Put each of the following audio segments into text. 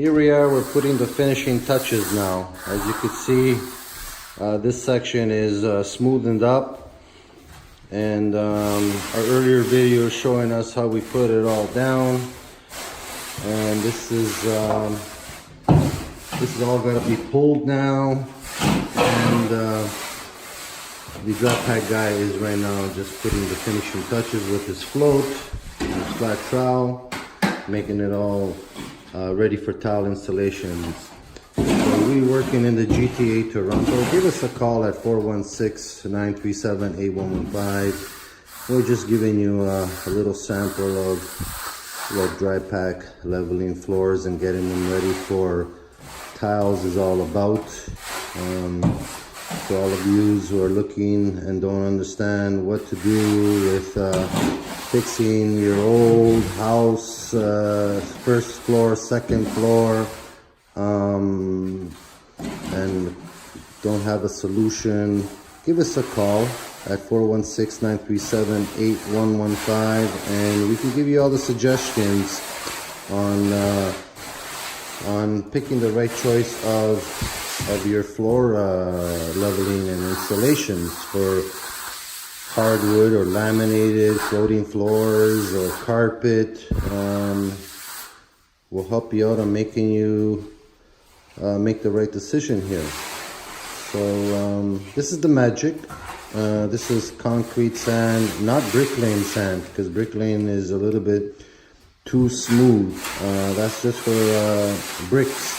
Here we are, we're putting the finishing touches now. As you can see, this section is smoothened up, and our earlier video is showing us how we put it all down. And this is all going to be pulled now, and the Drypack guy is right now just putting the finishing touches with his float, his flat trowel, making it all ready for tile installations. So we're working in the GTA Toronto. Give us a call at 416-937-8115. We're just giving you a little sample of what Drypack leveling floors and getting them ready for tiles is all about. For all of you who are looking and don't understand what to do with fixing your old house, first floor, second floor, and don't have a solution, give us a call at 416-937-8115, and we can give you all the suggestions on picking the right choice of your floor leveling and installations for hardwood or laminated floating floors or carpet. We'll help you out on making you make the right decision here. So this is the magic. This is concrete sand, not bricklaying sand, because bricklaying is a little bit too smooth. That's just for bricks.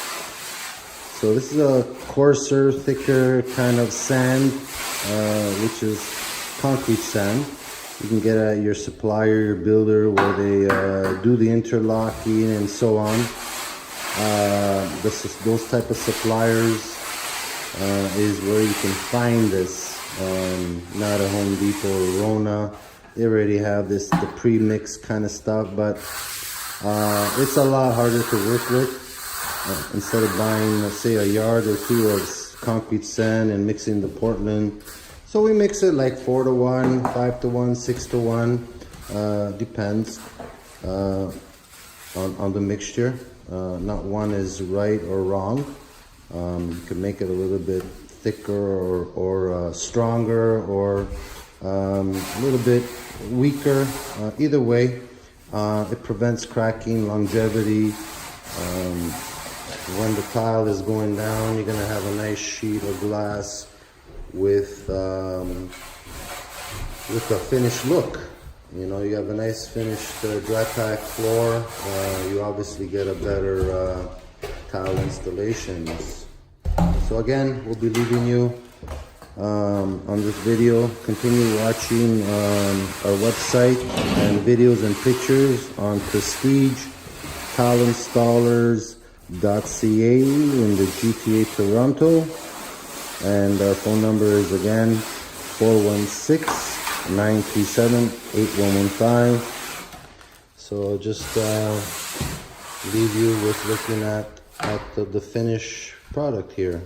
So this is a coarser, thicker kind of sand, which is concrete sand. You can get at your supplier, your builder, where they do the interlocking and so on. Those type of suppliers is where you can find this. Not a Home Depot or Rona. They already have the pre-mixed kind of stuff, but it's a lot harder to work with. Instead of buying, say, a yard or two of concrete sand and mixing the Portland. So we mix it like 4-to-1, 5-to-1, 6-to-1, depends on the mixture. Not one is right or wrong. You can make it a little bit thicker or stronger, or a little bit weaker. Either way, it prevents cracking, longevity. When the tile is going down, you're gonna have a nice sheet of glass with a finished look. You know, you have a nice finished Drypack floor. You obviously get a better tile installations. So again, we'll be leaving you on this video. Continue watching our website and videos and pictures on Prestige Tile Installers.ca in the GTA Toronto, and our phone number is again 416-937-8115. So I'll just leave you with looking at the finished product here.